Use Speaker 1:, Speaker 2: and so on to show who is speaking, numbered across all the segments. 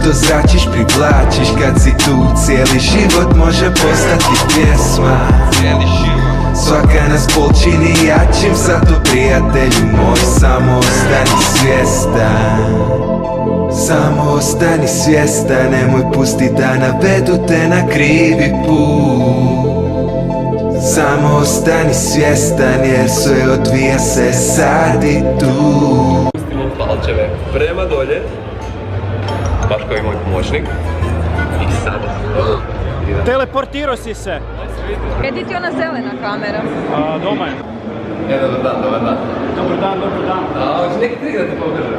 Speaker 1: što zračiš privlačiš, kad si tu cijeli život može postati pjesma. Svaka nas bol čini jačim, zato prijatelju moj samo ostani svjestan. Samo ostani svjestan, nemoj pusti da navedu te na krivi put. Samo ostani svjestan jer sve odvija se sad i tu.
Speaker 2: Pustimo palčeve prema dolje, baš kao i moj pomoćnik. I sada
Speaker 3: Teleportirao si se.
Speaker 4: Gdje ti ona zelena kamera?
Speaker 3: Doma je.
Speaker 2: dobar dan, dobar dan.
Speaker 3: Dobar dan, dobar dan.
Speaker 2: Hoće neki trik da te pokažem.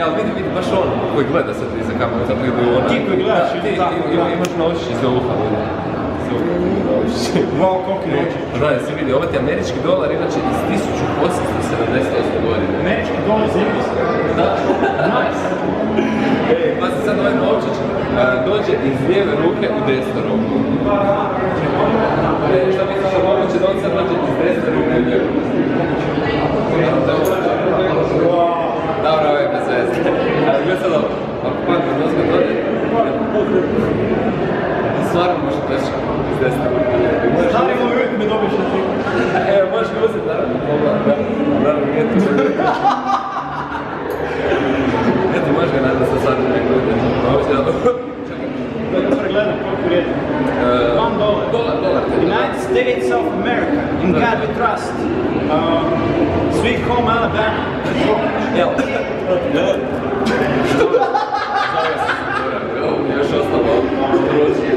Speaker 2: Ja, vidi, baš on koji gleda sad iza kamera.
Speaker 3: Ti koji gledaš,
Speaker 2: imaš novčić iza uha.
Speaker 3: Wow, koliko novčić.
Speaker 2: Da, si vidi, ovo ti američki dolar, inače iz 1878. godine.
Speaker 3: Američki dolar za Iluzionista.
Speaker 2: Da.
Speaker 3: Nice.
Speaker 2: Pa se sad ovaj novčić dođe iz lijeve ruke u desnu ruku. Šta misliš da moguće da on sad dođe iz desne ruke u lijevu? Dobro, ovo je bez veze. Gled sad ovo, ako padne nozga dolje, stvarno možeš doći iz desne ruke.
Speaker 3: Stavimo uvijek me dobiš na triku.
Speaker 2: Evo, možeš mi uzeti naravno pogled, naravno gdje ti. Eto, možeš ga nadam se sad neko uvijek.
Speaker 3: Da pregledam koliko vrijedi. $1.
Speaker 2: Dolar.
Speaker 3: United States of America. In God we trust. Sweet home Alabama.
Speaker 2: Evo. Još ostalo proći.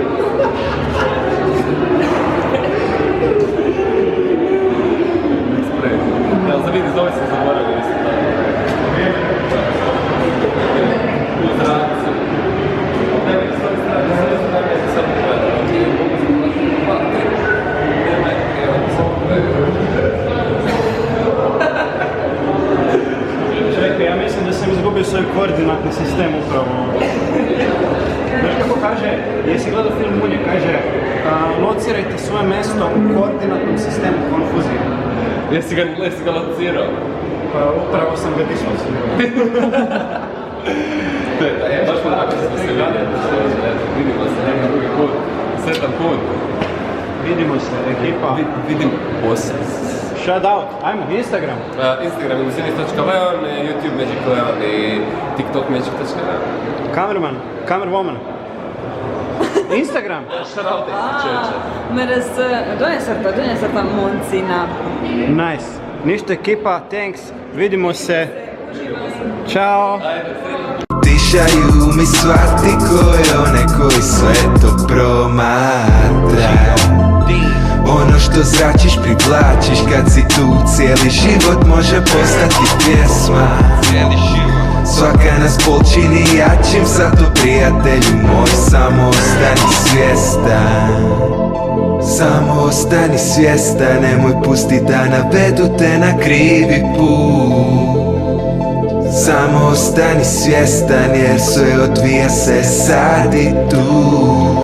Speaker 2: Evo, za vidi, zove se zaboravio isto tako. Uzraci. Evo, s ove strane, sad pogledam.
Speaker 3: Čekaj, ja mislim da sam izgubio svoj koordinatni sistem upravo. Znaš kako kaže, jesi gledao film Munje, kaže locirajte svoje mjesto u koordinatnom sistemu konfuzije.
Speaker 2: Jesi ga locirao?
Speaker 3: Pa upravo sam ga dislocirao.
Speaker 2: Baš onako smo se vidimo se neki drugi put, sretan put.
Speaker 3: Vidimo se, ekipa.
Speaker 2: Vidimo se.
Speaker 3: Shout out, ajmo, Instagram.
Speaker 2: Instagram iluzionista.leon, YouTube Magic.leon i TikTok Magic.leon.
Speaker 3: Kamerman, kamerwoman. Instagram.
Speaker 2: Šarauti se čeče.
Speaker 4: MRS, donje Moncina.
Speaker 3: Nice. Ništa ekipa, thanks. Vidimo se. Ćao.
Speaker 1: Tišaju mi shvati ko je onaj koji sve to promatra. Ono što zračiš privlačiš, kad si tu cijeli život može postati pjesma. Svaka nas bol čini jačim, zato prijatelju moj samo ostani svjestan. Samo ostani svjestan, nemoj pusti da navedu te na krivi put. Samo ostani svjestan jer sve odvija se sad i tu.